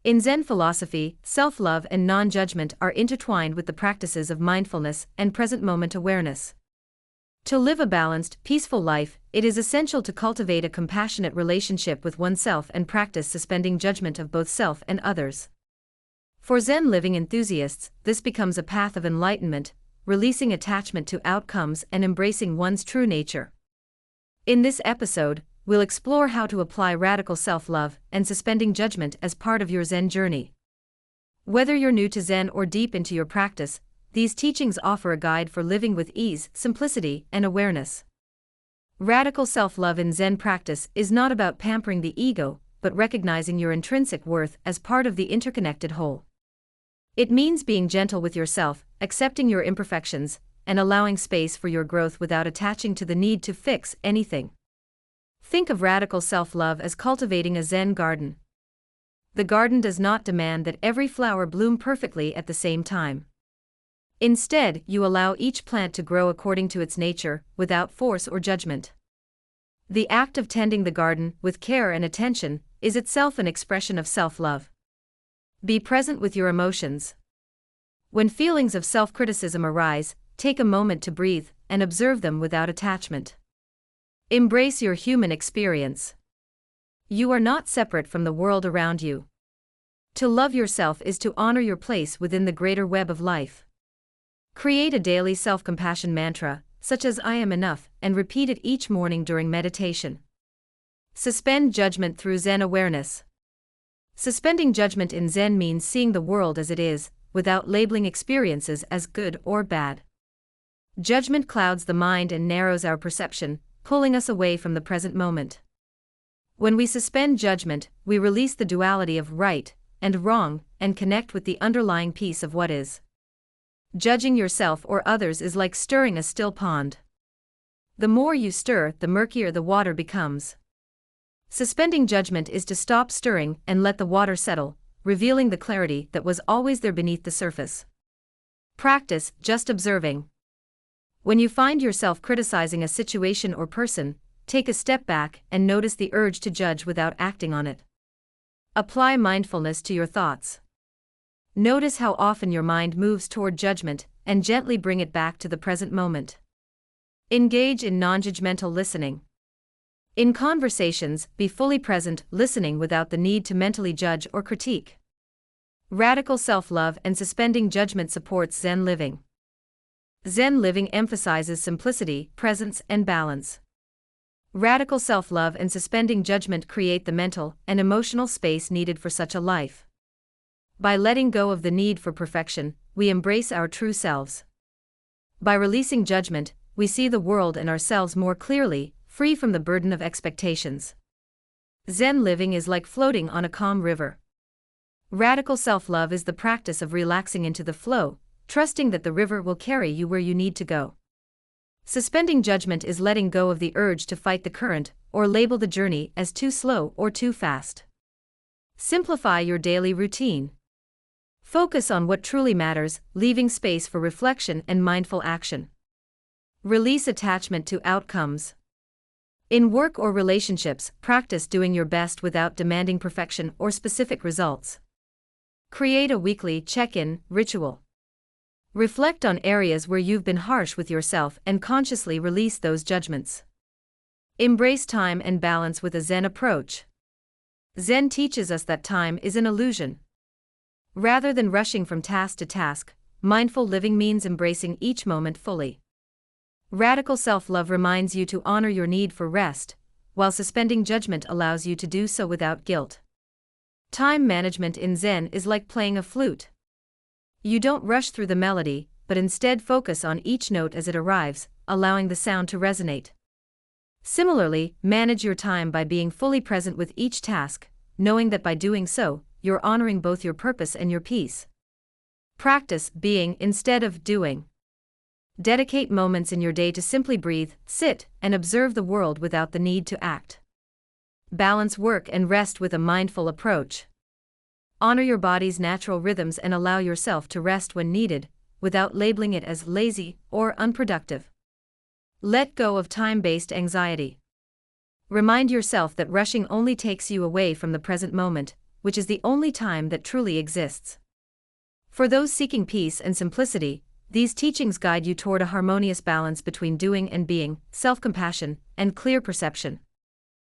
In Zen philosophy, self-love and non-judgment are intertwined with the practices of mindfulness and present moment awareness. To live a balanced, peaceful life, it is essential to cultivate a compassionate relationship with oneself and practice suspending judgment of both self and others. For Zen living enthusiasts, this becomes a path of enlightenment, releasing attachment to outcomes and embracing one's true nature. In this episode, we'll explore how to apply radical self-love and suspending judgment as part of your Zen journey. Whether you're new to Zen or deep into your practice, these teachings offer a guide for living with ease, simplicity, and awareness. Radical self-love in Zen practice is not about pampering the ego, but recognizing your intrinsic worth as part of the interconnected whole. It means being gentle with yourself, accepting your imperfections, and allowing space for your growth without attaching to the need to fix anything. Think of radical self-love as cultivating a Zen garden. The garden does not demand that every flower bloom perfectly at the same time. Instead, you allow each plant to grow according to its nature, without force or judgment. The act of tending the garden, with care and attention, is itself an expression of self-love. Be present with your emotions. When feelings of self-criticism arise, take a moment to breathe and observe them without attachment. Embrace your human experience. You are not separate from the world around you. To love yourself is to honor your place within the greater web of life. Create a daily self-compassion mantra, such as "I am enough," and repeat it each morning during meditation. Suspend judgment through Zen awareness. Suspending judgment in Zen means seeing the world as it is, without labeling experiences as good or bad. Judgment clouds the mind and narrows our perception, pulling us away from the present moment. When we suspend judgment, we release the duality of right and wrong and connect with the underlying peace of what is. Judging yourself or others is like stirring a still pond. The more you stir, the murkier the water becomes. Suspending judgment is to stop stirring and let the water settle, revealing the clarity that was always there beneath the surface. Practice just observing. When you find yourself criticizing a situation or person, take a step back and notice the urge to judge without acting on it. Apply mindfulness to your thoughts. Notice how often your mind moves toward judgment, and gently bring it back to the present moment. Engage in non-judgmental listening. In conversations, be fully present, listening without the need to mentally judge or critique. Radical self-love and suspending judgment supports Zen living. Zen living emphasizes simplicity, presence, and balance. Radical self-love and suspending judgment create the mental and emotional space needed for such a life. By letting go of the need for perfection, we embrace our true selves. By releasing judgment, we see the world and ourselves more clearly, free from the burden of expectations. Zen living is like floating on a calm river. Radical self-love is the practice of relaxing into the flow, trusting that the river will carry you where you need to go. Suspending judgment is letting go of the urge to fight the current, or label the journey as too slow or too fast. Simplify your daily routine. Focus on what truly matters, leaving space for reflection and mindful action. Release attachment to outcomes. In work or relationships, practice doing your best without demanding perfection or specific results. Create a weekly check-in ritual. Reflect on areas where you've been harsh with yourself and consciously release those judgments. Embrace time and balance with a Zen approach. Zen teaches us that time is an illusion. Rather than rushing from task to task, mindful living means embracing each moment fully. Radical self-love reminds you to honor your need for rest, while suspending judgment allows you to do so without guilt. Time management in Zen is like playing a flute. You don't rush through the melody, but instead focus on each note as it arrives, allowing the sound to resonate. Similarly, manage your time by being fully present with each task, knowing that by doing so, you're honoring both your purpose and your peace. Practice being instead of doing. Dedicate moments in your day to simply breathe, sit, and observe the world without the need to act. Balance work and rest with a mindful approach. Honor your body's natural rhythms and allow yourself to rest when needed, without labeling it as lazy or unproductive. Let go of time-based anxiety. Remind yourself that rushing only takes you away from the present moment, which is the only time that truly exists. For those seeking peace and simplicity, these teachings guide you toward a harmonious balance between doing and being, self-compassion, and clear perception.